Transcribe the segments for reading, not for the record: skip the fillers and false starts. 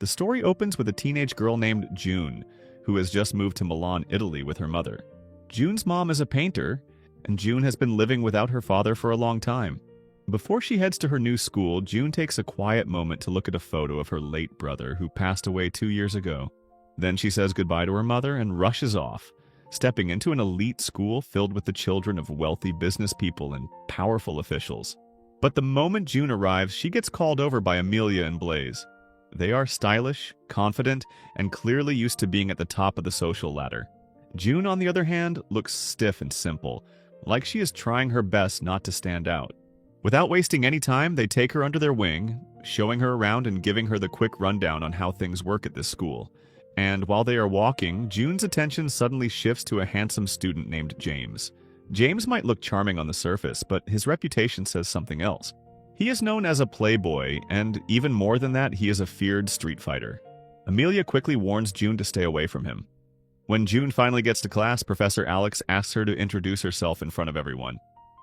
The story opens with a teenage girl named June, who has just moved to Milan, Italy with her mother. June's mom is a painter, and June has been living without her father for a long time. Before she heads to her new school, June takes a quiet moment to look at a photo of her late brother who passed away 2 years ago. Then she says goodbye to her mother and rushes off, stepping into an elite school filled with the children of wealthy business people and powerful officials. But the moment June arrives, she gets called over by Amelia and Blaze. They are stylish, confident, and clearly used to being at the top of the social ladder. June, on the other hand, looks stiff and simple, like she is trying her best not to stand out. Without wasting any time, they take her under their wing, showing her around and giving her the quick rundown on how things work at this school. And while they are walking, June's attention suddenly shifts to a handsome student named James. James might look charming on the surface, but his reputation says something else. He is known as a playboy, and even more than that, he is a feared street fighter. Amelia quickly warns June to stay away from him. When June finally gets to class, Professor Alex asks her to introduce herself in front of everyone.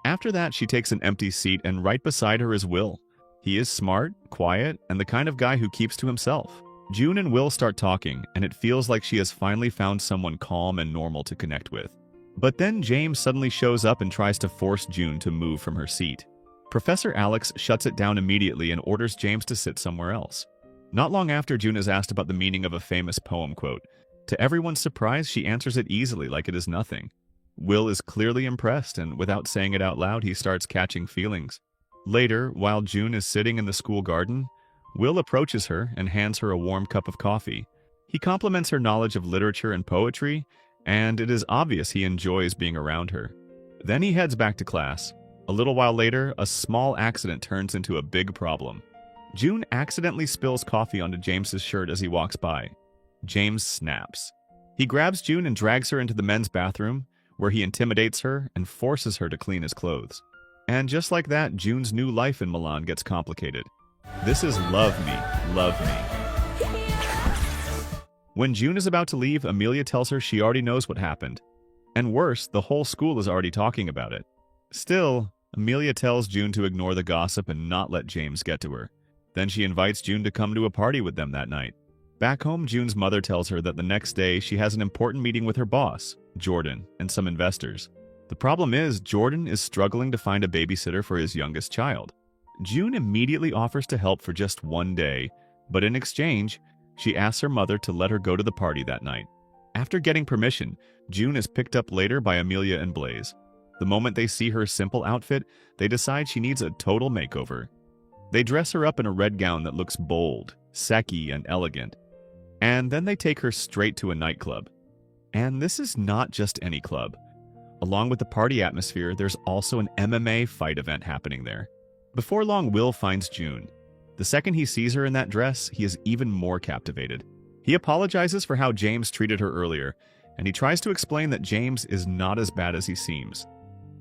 After that, she takes an empty seat, and right beside her is Will. He is smart, quiet, and the kind of guy who keeps to himself. June and Will start talking, and it feels like she has finally found someone calm and normal to connect with. But then James suddenly shows up and tries to force June to move from her seat. Professor Alex shuts it down immediately and orders James to sit somewhere else. Not long after, June is asked about the meaning of a famous poem quote. To everyone's surprise, she answers it easily, like it is nothing. Will is clearly impressed, and without saying it out loud, he starts catching feelings. Later, while June is sitting in the school garden, Will approaches her and hands her a warm cup of coffee. He compliments her knowledge of literature and poetry, and it is obvious he enjoys being around her. Then he heads back to class. A little while later, a small accident turns into a big problem. June accidentally spills coffee onto James's shirt as he walks by. James snaps. He grabs June and drags her into the men's bathroom, where he intimidates her and forces her to clean his clothes. And just like that, June's new life in Milan gets complicated. This is love me, love me. When June is about to leave, Amelia tells her she already knows what happened. And worse, the whole school is already talking about it. Still, Amelia tells June to ignore the gossip and not let James get to her. Then she invites June to come to a party with them that night. Back home, June's mother tells her that the next day she has an important meeting with her boss, Jordan, and some investors. The problem is, Jordan is struggling to find a babysitter for his youngest child. June immediately offers to help for just one day, but in exchange, she asks her mother to let her go to the party that night. After getting permission, June is picked up later by Amelia and Blaze. The moment they see her simple outfit, they decide she needs a total makeover. They dress her up in a red gown that looks bold, sexy, and elegant. And then they take her straight to a nightclub. And this is not just any club. Along with the party atmosphere, there's also an MMA fight event happening there. Before long, Will finds June. The second he sees her in that dress, he is even more captivated. He apologizes for how James treated her earlier, and he tries to explain that James is not as bad as he seems.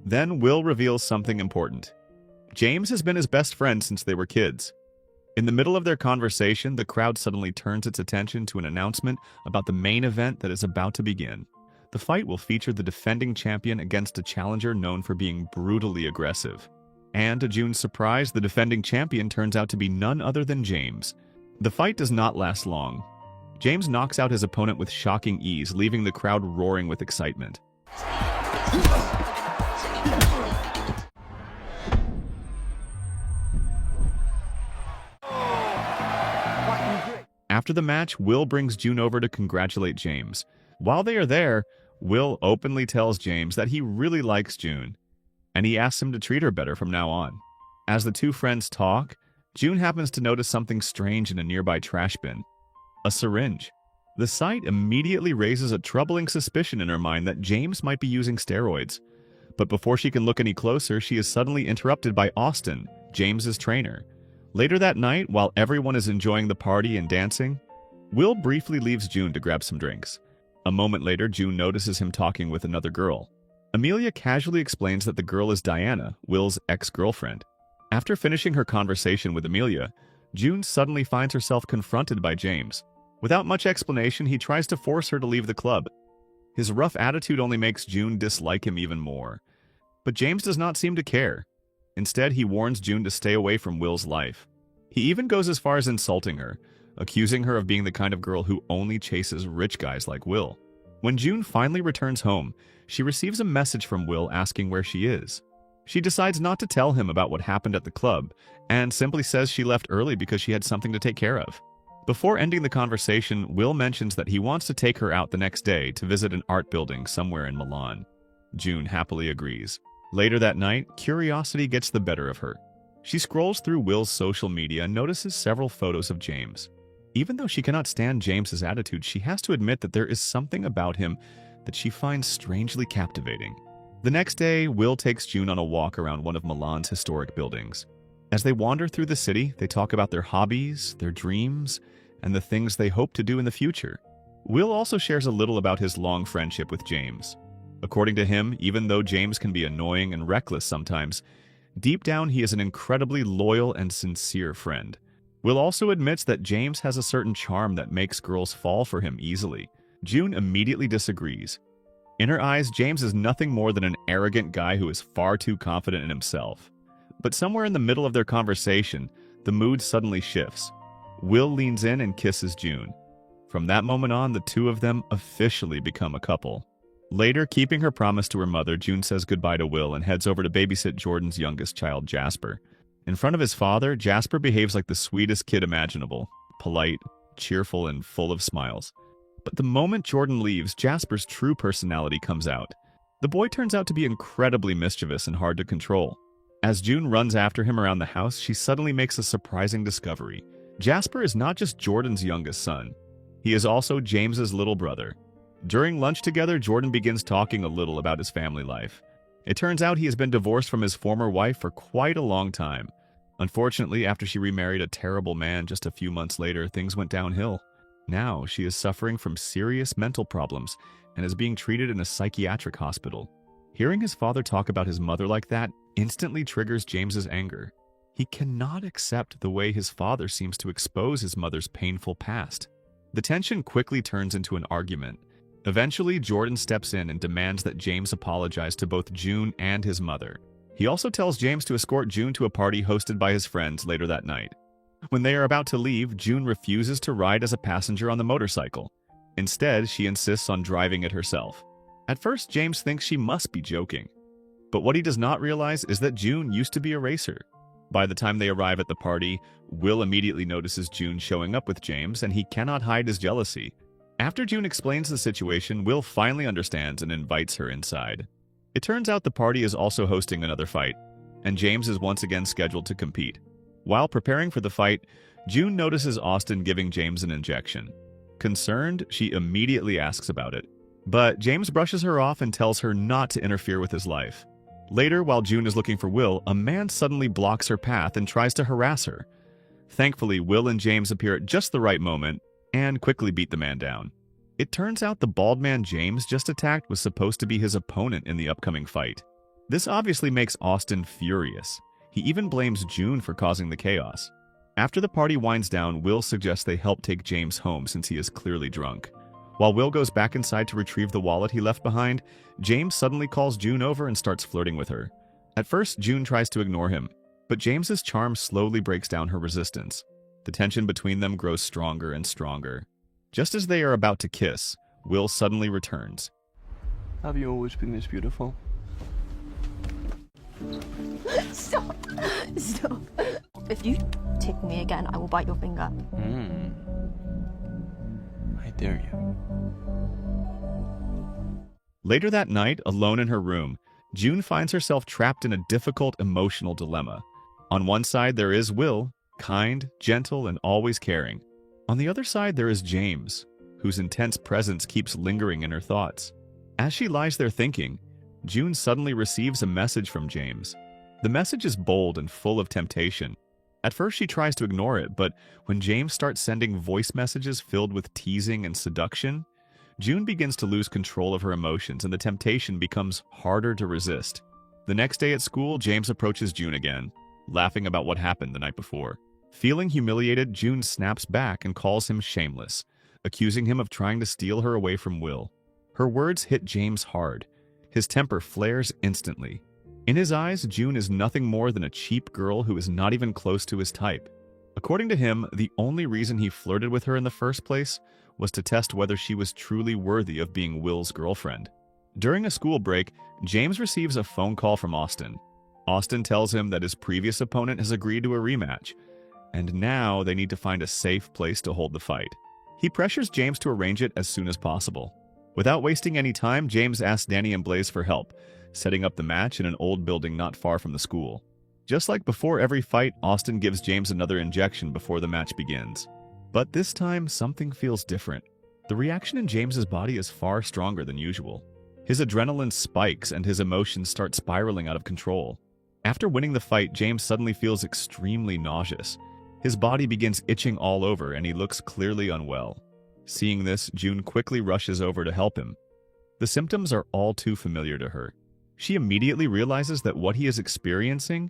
Then Will reveals something important. James has been his best friend since they were kids. In the middle of their conversation, the crowd suddenly turns its attention to an announcement about the main event that is about to begin. The fight will feature the defending champion against a challenger known for being brutally aggressive. And to June's surprise, the defending champion turns out to be none other than James. The fight does not last long. James knocks out his opponent with shocking ease, leaving the crowd roaring with excitement. After the match, Will brings June over to congratulate James. While they are there, Will openly tells James that he really likes June, and he asks him to treat her better from now on. As the two friends talk, June happens to notice something strange in a nearby trash bin. A syringe. The sight immediately raises a troubling suspicion in her mind that James might be using steroids. But before she can look any closer, she is suddenly interrupted by Austin, James's trainer. Later that night, while everyone is enjoying the party and dancing, Will briefly leaves June to grab some drinks. A moment later, June notices him talking with another girl. Amelia casually explains that the girl is Diana, Will's ex-girlfriend. After finishing her conversation with Amelia, June suddenly finds herself confronted by James. Without much explanation, he tries to force her to leave the club. His rough attitude only makes June dislike him even more. But James does not seem to care. Instead, he warns June to stay away from Will's life. He even goes as far as insulting her, accusing her of being the kind of girl who only chases rich guys like Will. When June finally returns home, she receives a message from Will asking where she is. She decides not to tell him about what happened at the club, and simply says she left early because she had something to take care of. Before ending the conversation, Will mentions that he wants to take her out the next day to visit an art building somewhere in Milan. June happily agrees. Later that night, curiosity gets the better of her. She scrolls through Will's social media and notices several photos of James. Even though she cannot stand James's attitude, she has to admit that there is something about him that she finds strangely captivating. The next day, Will takes June on a walk around one of Milan's historic buildings. As they wander through the city, they talk about their hobbies, their dreams, and the things they hope to do in the future. Will also shares a little about his long friendship with James. According to him, even though James can be annoying and reckless sometimes, deep down he is an incredibly loyal and sincere friend. Will also admits that James has a certain charm that makes girls fall for him easily. June immediately disagrees. In her eyes, James is nothing more than an arrogant guy who is far too confident in himself. But somewhere in the middle of their conversation, the mood suddenly shifts. Will leans in and kisses June. From that moment on, the two of them officially become a couple. Later, keeping her promise to her mother, June says goodbye to Will and heads over to babysit Jordan's youngest child, Jasper. In front of his father, Jasper behaves like the sweetest kid imaginable, polite, cheerful, and full of smiles. But the moment Jordan leaves, Jasper's true personality comes out. The boy turns out to be incredibly mischievous and hard to control. As June runs after him around the house, she suddenly makes a surprising discovery. Jasper is not just Jordan's youngest son. He is also James's little brother. During lunch together, Jordan begins talking a little about his family life. It turns out he has been divorced from his former wife for quite a long time. Unfortunately, after she remarried a terrible man just a few months later, things went downhill. Now, she is suffering from serious mental problems and is being treated in a psychiatric hospital. Hearing his father talk about his mother like that instantly triggers James's anger. He cannot accept the way his father seems to expose his mother's painful past. The tension quickly turns into an argument. Eventually, Jordan steps in and demands that James apologize to both June and his mother. He also tells James to escort June to a party hosted by his friends later that night. When they are about to leave, June refuses to ride as a passenger on the motorcycle. Instead, she insists on driving it herself. At first, James thinks she must be joking. But what he does not realize is that June used to be a racer. By the time they arrive at the party, Will immediately notices June showing up with James, and he cannot hide his jealousy. After June explains the situation, Will finally understands and invites her inside. It turns out the party is also hosting another fight, and James is once again scheduled to compete. While preparing for the fight, June notices Austin giving James an injection. Concerned, she immediately asks about it. But James brushes her off and tells her not to interfere with his life. Later, while June is looking for Will, a man suddenly blocks her path and tries to harass her. Thankfully, Will and James appear at just the right moment and quickly beat the man down. It turns out the bald man James just attacked was supposed to be his opponent in the upcoming fight. This obviously makes Austin furious. He even blames June for causing the chaos. After the party winds down, Will suggests they help take James home since he is clearly drunk. While Will goes back inside to retrieve the wallet he left behind, James suddenly calls June over and starts flirting with her. At first, June tries to ignore him, but James's charm slowly breaks down her resistance. The tension between them grows stronger and stronger. Just as they are about to kiss, Will suddenly returns. Have you always been this beautiful? Stop! Stop! If you tickle me again, I will bite your finger. I dare you. Later that night, alone in her room, June finds herself trapped in a difficult emotional dilemma. On one side, there is Will, kind, gentle, and always caring. On the other side, there is James, whose intense presence keeps lingering in her thoughts. As she lies there thinking, June suddenly receives a message from James. The message is bold and full of temptation. At first, she tries to ignore it, but when James starts sending voice messages filled with teasing and seduction, June begins to lose control of her emotions, and the temptation becomes harder to resist. The next day at school, James approaches June again, laughing about what happened the night before. Feeling humiliated, June snaps back and calls him shameless, accusing him of trying to steal her away from Will. Her words hit James hard. His temper flares instantly. In his eyes, June is nothing more than a cheap girl who is not even close to his type. According to him, the only reason he flirted with her in the first place was to test whether she was truly worthy of being Will's girlfriend. During a school break, James receives a phone call from Austin. Austin tells him that his previous opponent has agreed to a rematch, and now they need to find a safe place to hold the fight. He pressures James to arrange it as soon as possible. Without wasting any time, James asks Danny and Blaze for help, setting up the match in an old building not far from the school. Just like before every fight, Austin gives James another injection before the match begins. But this time, something feels different. The reaction in James's body is far stronger than usual. His adrenaline spikes and his emotions start spiraling out of control. After winning the fight, James suddenly feels extremely nauseous. His body begins itching all over and he looks clearly unwell. Seeing this, June quickly rushes over to help him. The symptoms are all too familiar to her. She immediately realizes that what he is experiencing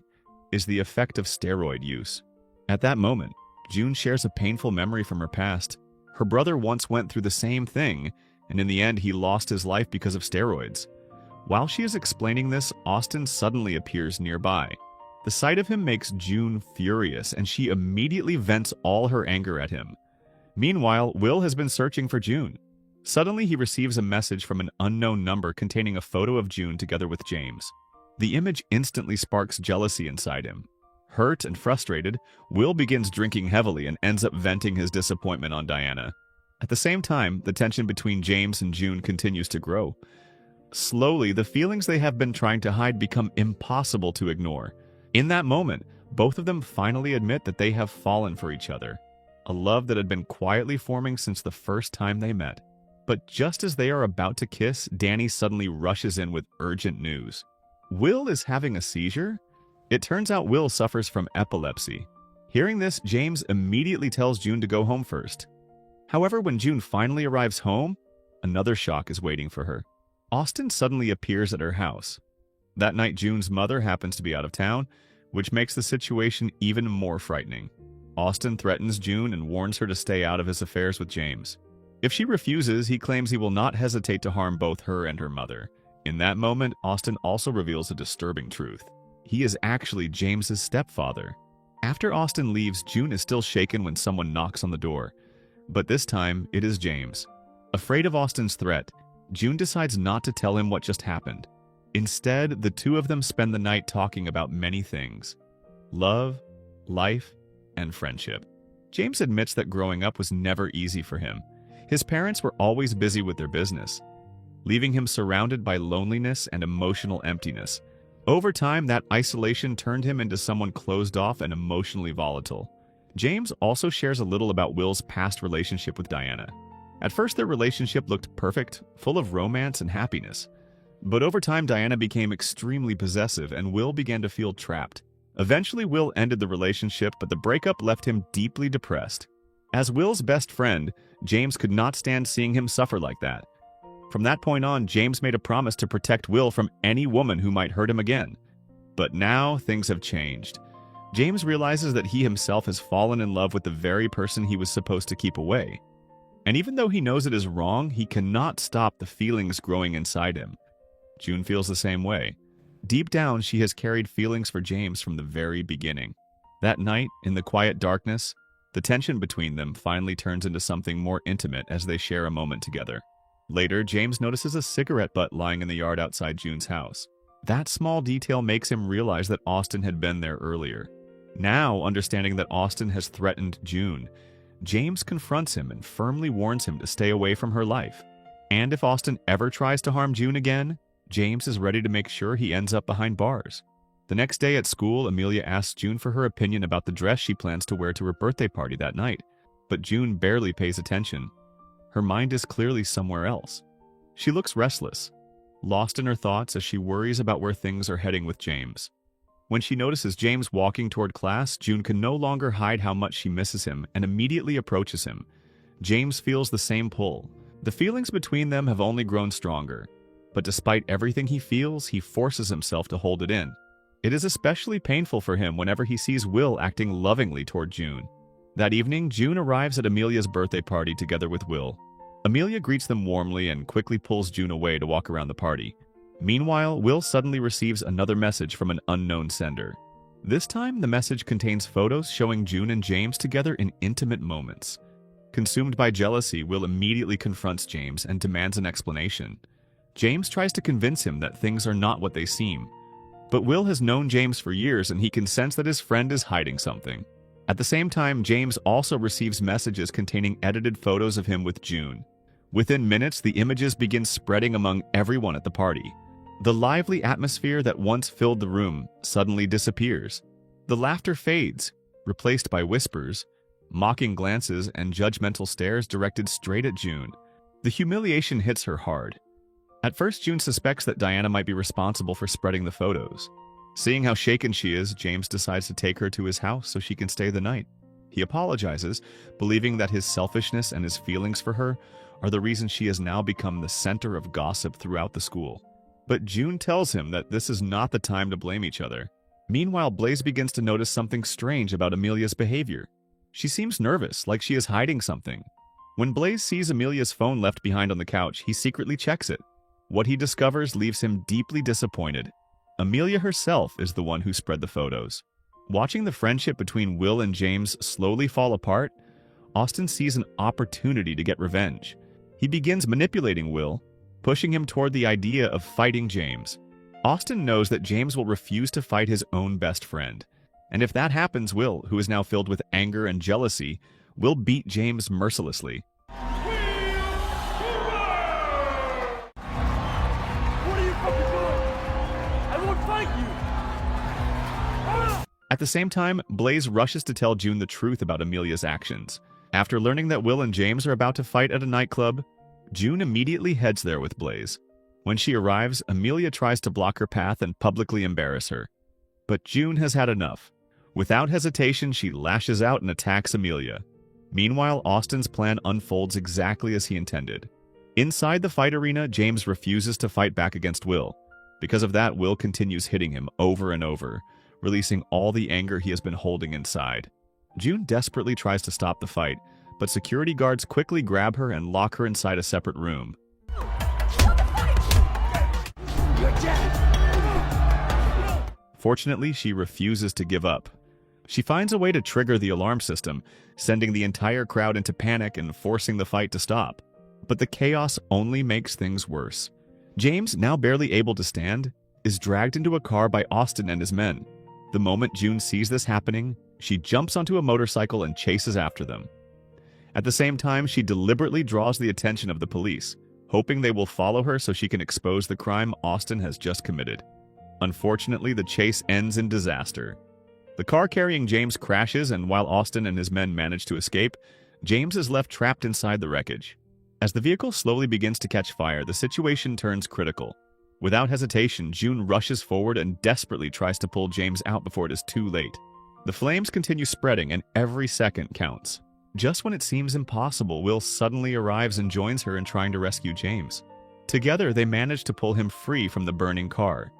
is the effect of steroid use. At that moment, June shares a painful memory from her past. Her brother once went through the same thing, and in the end he lost his life because of steroids. While she is explaining this, Austin suddenly appears nearby. The sight of him makes June furious, and she immediately vents all her anger at him. Meanwhile, Will has been searching for June. Suddenly, he receives a message from an unknown number containing a photo of June together with James. The image instantly sparks jealousy inside him. Hurt and frustrated, Will begins drinking heavily and ends up venting his disappointment on Diana. At the same time, the tension between James and June continues to grow. Slowly, the feelings they have been trying to hide become impossible to ignore. In that moment, both of them finally admit that they have fallen for each other, a love that had been quietly forming since the first time they met. But just as they are about to kiss, Danny suddenly rushes in with urgent news. Will is having a seizure? It turns out Will suffers from epilepsy. Hearing this, James immediately tells June to go home first. However, when June finally arrives home, another shock is waiting for her. Austin suddenly appears at her house. That night, June's mother happens to be out of town, which makes the situation even more frightening. Austin threatens June and warns her to stay out of his affairs with James. If she refuses, he claims he will not hesitate to harm both her and her mother. In that moment, Austin also reveals a disturbing truth. He is actually James's stepfather. After Austin leaves, June is still shaken when someone knocks on the door. But this time, it is James. Afraid of Austin's threat, June decides not to tell him what just happened. Instead, the two of them spend the night talking about many things: love, life, and friendship. James admits that growing up was never easy for him. His parents were always busy with their business, leaving him surrounded by loneliness and emotional emptiness. Over time, that isolation turned him into someone closed off and emotionally volatile. James also shares a little about Will's past relationship with Diana. At first, their relationship looked perfect, full of romance and happiness. But over time, Diana became extremely possessive, and Will began to feel trapped. Eventually, Will ended the relationship, but the breakup left him deeply depressed. As Will's best friend, James could not stand seeing him suffer like that. From that point on, James made a promise to protect Will from any woman who might hurt him again. But now, things have changed. James realizes that he himself has fallen in love with the very person he was supposed to keep away. And even though he knows it is wrong, he cannot stop the feelings growing inside him. June feels the same way. Deep down, she has carried feelings for James from the very beginning. That night, in the quiet darkness, the tension between them finally turns into something more intimate as they share a moment together. Later, James notices a cigarette butt lying in the yard outside June's house. That small detail makes him realize that Austin had been there earlier. Now, understanding that Austin has threatened June, James confronts him and firmly warns him to stay away from her life. And if Austin ever tries to harm June again, James is ready to make sure he ends up behind bars. The next day at school, Amelia asks June for her opinion about the dress she plans to wear to her birthday party that night. But June barely pays attention. Her mind is clearly somewhere else. She looks restless, lost in her thoughts as she worries about where things are heading with James. When she notices James walking toward class, June can no longer hide how much she misses him and immediately approaches him. James feels the same pull. The feelings between them have only grown stronger. But despite everything he feels, he forces himself to hold it in. It is especially painful for him whenever he sees Will acting lovingly toward June. That evening, June arrives at Amelia's birthday party together with Will. Amelia greets them warmly and quickly pulls June away to walk around the party. Meanwhile, Will suddenly receives another message from an unknown sender. This time, the message contains photos showing June and James together in intimate moments. Consumed by jealousy, Will immediately confronts James and demands an explanation. James tries to convince him that things are not what they seem. But Will has known James for years and he can sense that his friend is hiding something. At the same time, James also receives messages containing edited photos of him with June. Within minutes, the images begin spreading among everyone at the party. The lively atmosphere that once filled the room suddenly disappears. The laughter fades, replaced by whispers, mocking glances, and judgmental stares directed straight at June. The humiliation hits her hard. At first, June suspects that Diana might be responsible for spreading the photos. Seeing how shaken she is, James decides to take her to his house so she can stay the night. He apologizes, believing that his selfishness and his feelings for her are the reason she has now become the center of gossip throughout the school. But June tells him that this is not the time to blame each other. Meanwhile, Blaze begins to notice something strange about Amelia's behavior. She seems nervous, like she is hiding something. When Blaze sees Amelia's phone left behind on the couch, he secretly checks it. What he discovers leaves him deeply disappointed. Amelia herself is the one who spread the photos. Watching the friendship between Will and James slowly fall apart, Austin sees an opportunity to get revenge. He begins manipulating Will, pushing him toward the idea of fighting James. Austin knows that James will refuse to fight his own best friend. And if that happens, Will, who is now filled with anger and jealousy, will beat James mercilessly. What are you fucking doing? I won't fight you! At the same time, Blaze rushes to tell June the truth about Amelia's actions. After learning that Will and James are about to fight at a nightclub, June immediately heads there with Blaze. When she arrives, Amelia tries to block her path and publicly embarrass her. But June has had enough. Without hesitation, she lashes out and attacks Amelia. Meanwhile, Austin's plan unfolds exactly as he intended. Inside the fight arena, James refuses to fight back against Will. Because of that, Will continues hitting him over and over, releasing all the anger he has been holding inside. June desperately tries to stop the fight, but security guards quickly grab her and lock her inside a separate room. Fortunately, she refuses to give up. She finds a way to trigger the alarm system, sending the entire crowd into panic and forcing the fight to stop. But the chaos only makes things worse. James, now barely able to stand, is dragged into a car by Austin and his men. The moment June sees this happening, she jumps onto a motorcycle and chases after them. At the same time, she deliberately draws the attention of the police, hoping they will follow her so she can expose the crime Austin has just committed. Unfortunately, the chase ends in disaster. The car carrying James crashes, and while Austin and his men manage to escape, James is left trapped inside the wreckage. As the vehicle slowly begins to catch fire, the situation turns critical. Without hesitation, June rushes forward and desperately tries to pull James out before it is too late. The flames continue spreading, and every second counts. Just when it seems impossible, Will suddenly arrives and joins her in trying to rescue James. Together, they manage to pull him free from the burning car.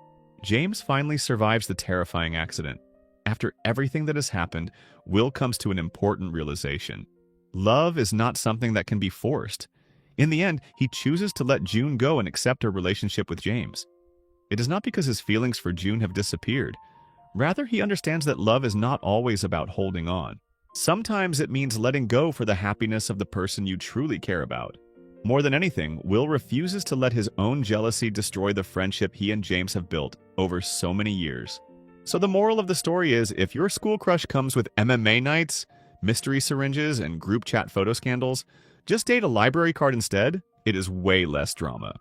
James finally survives the terrifying accident. After everything that has happened, Will comes to an important realization. Love is not something that can be forced. In the end, he chooses to let June go and accept her relationship with James. It is not because his feelings for June have disappeared. Rather, he understands that love is not always about holding on. Sometimes it means letting go for the happiness of the person you truly care about. More than anything, Will refuses to let his own jealousy destroy the friendship he and James have built over so many years. So the moral of the story is, if your school crush comes with MMA nights, mystery syringes, and group chat photo scandals, just date a library card instead. It is way less drama.